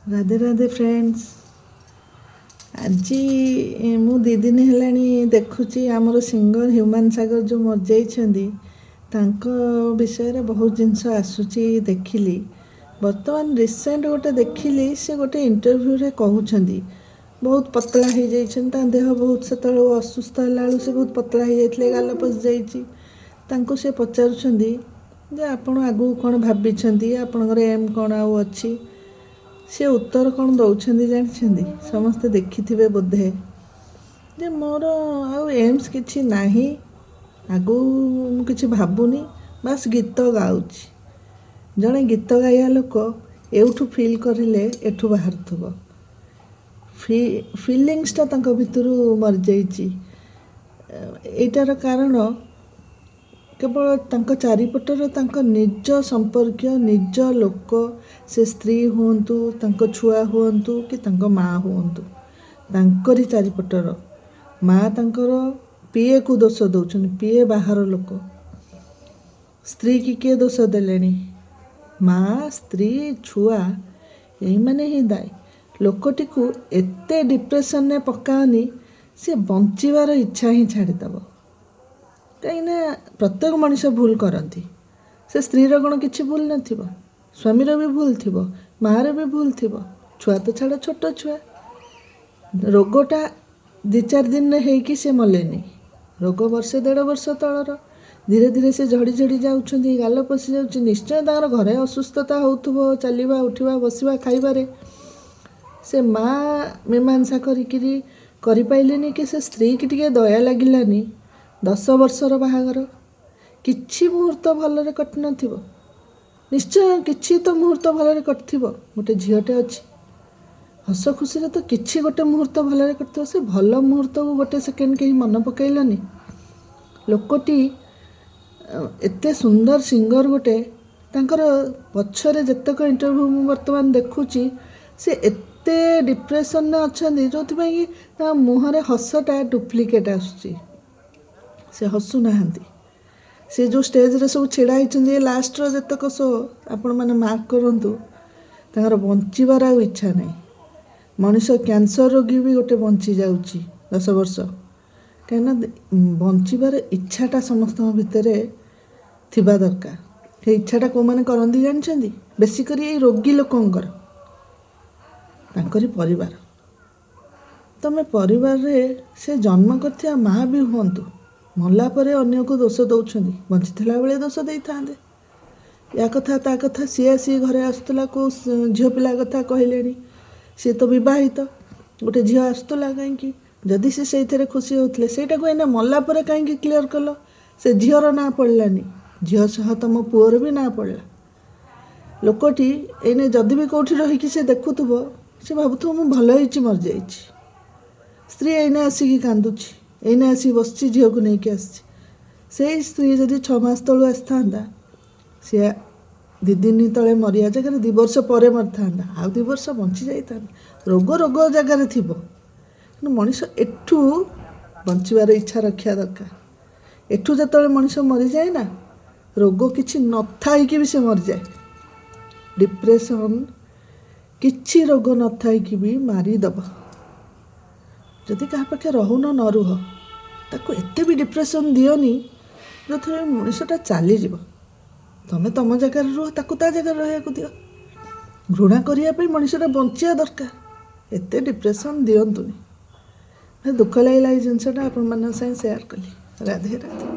Radhe Radhe friends. आज मु दी दिन है देखुची आमर सिंगर ह्यूमान सागर जो मर विषय रे बहुत जिनस आसूची देखिली। बर्तमान रिसेंट गोटे देखिली से गोटे इंटरव्यू रे कहउछंदी बहुत पतला हो जाइछन, देह बहुत से असुस्थ है से बहुत पतला हो जाइछले, गाल पस जाइछि। तांको से पचारुछंदी जे आपण आगु कोन भाबिछंदी, आपनकर एम कोन आउ अछि। से उत्तर कौन दौरान जानी समस्ते देखि बोधे जे मोर आउ एम्स किछि नाही, आगु किछि भाबुनी, बस गीत गाउछि। जड़े गीत गाइया लोक एठू फिल करें एठू बाहर थुब फिलिंग्सटा तांको भितरु मर जाइछि। एटार कारण केवल तांको चारिपटर तांको निज संपर्क निज लोक, से स्त्री हुंतु, तांको छुआ हुंतु कि तांको माँ हुंतु, तांकरी चारिपटर माँ तांकर पीए को दोष दौछन, पीए बाहर लोक, स्त्री की किए दोष देलेनी, माँ स्त्री छुआ यही माने ही दायी। लोकटी को एते डिप्रेशन ने पकानी से बंचिबार इच्छा ही छाड़ीदेव। कहीं प्रत्येक मनुष्य भूल करती, से स्त्रीर कौन किसी भूल न, स्वामीर भी भूल थी, माँर भी भूल थी, छुआ तो छाड़ छोट छुआ। रोगटा 2-4 दिन होइकी से मलेनी, रोग वर्षे 1.5 वर्ष तलर, धीरे धीरे से झड़ी झड़ी जाउछंदी, गाल पशि जाउछि। निश्चय तार घरे असुस्थता होउथुबो, चलिबा उठिबा बसिबा खाइबारे। से माँ मीमांसा करि पाइलेनी कि से स्त्री की टिके दया लागिलानी। 10 वर्षर बाहागर किछि मुहूर्त भलरे कटि नथिबो, निश्चय किछि तो मुहूर्त भलरे कटिथिबो। गोटे झीलटे अच्छी हस खुशी तो किछि गोटे मुहूर्त भलरे कटिथिबो, से भल मुहूर्त को गोटे सेकेंड कहीं मन पकैलानी। लोकटी एते सुंदर सिंगर गोटे, तांकर पछरे जतक इंटरव्यू मु वर्तमान देखुची, से एते डिप्रेशन ने अछंदी जोथि पई कि मुहरे हसटा डुप्लिकेट आसुची, से हसु नाहंती। से जो स्टेज रे सब छिड़ा होइछंदी लास्ट रो जतक शो आपण माने मार्क करंतु, तांकर बंचिबार आ इच्छा नहीं। मनुष्य कैंसर रोगी भी गोटे बंची जाउची 10 वर्ष, कहना बंचिबार इच्छाटा समस्त भितरे थिबा दरकार। हे इच्छाटा को माने करंदी जानछंदी, बेसी करी ए रोगी लोकंकर तांकरी परिवार। तमे परिवार रे से जन्म करथिया माँ भी हुंतु, मल्ला परे अन्य को दोष दौछंदी, बंचिथिला बेले दोष देइथांदे। या कथा ता कथा सी आसी घरे आसुतला, को झियो पिला कथा कहलेनी, सी तो विवाहित गोटे झियो आसुतला, कहीं जदि से सेइथरे खुशी होतले सेटा को एने मल्ला परे कहीं क्लियर कल। से झियोर ना पड़लानी, झियो सह तम पुअर भी ना पड़ला। लोकटी एने जदि भी कोठी रहिकी से देखुथुबो, से भाबुथुबो मु भल होइछि मर जाइछि। स्त्री एने आसिकी कांदुछि, एने आसी बसछि, झील को लेकिन आसी। से स्त्री जदि 6 मास तलू आसता, सी 2 दिन तले मरिया जगह 2 वर्ष पर मर था, आउ 2 वर्ष बंची जाता। रोग रोग जगार थी, मनीष एठू बंचबार इच्छा रखा दरकार। एठू जो मनीष मरी जाए ना, रोग किछि न थाइकी भी से मर जाए। डिप्रेशन किछि रोग न थाइकी भी मारिदब। जदि क्या पाखे रहुन न रुह, ताको एते भी डिप्रेशन दियोनी जो थे मनीषटा चलीज। तमें तुम जगार रुह, ताको ता जगार रहा दियो। घृणा करने मनीषटा बंचिया दरकार, एते डिप्रेशन दिंतुनि। दुख लगे जिनसा आपण मान सेयार कली। राधे राधे।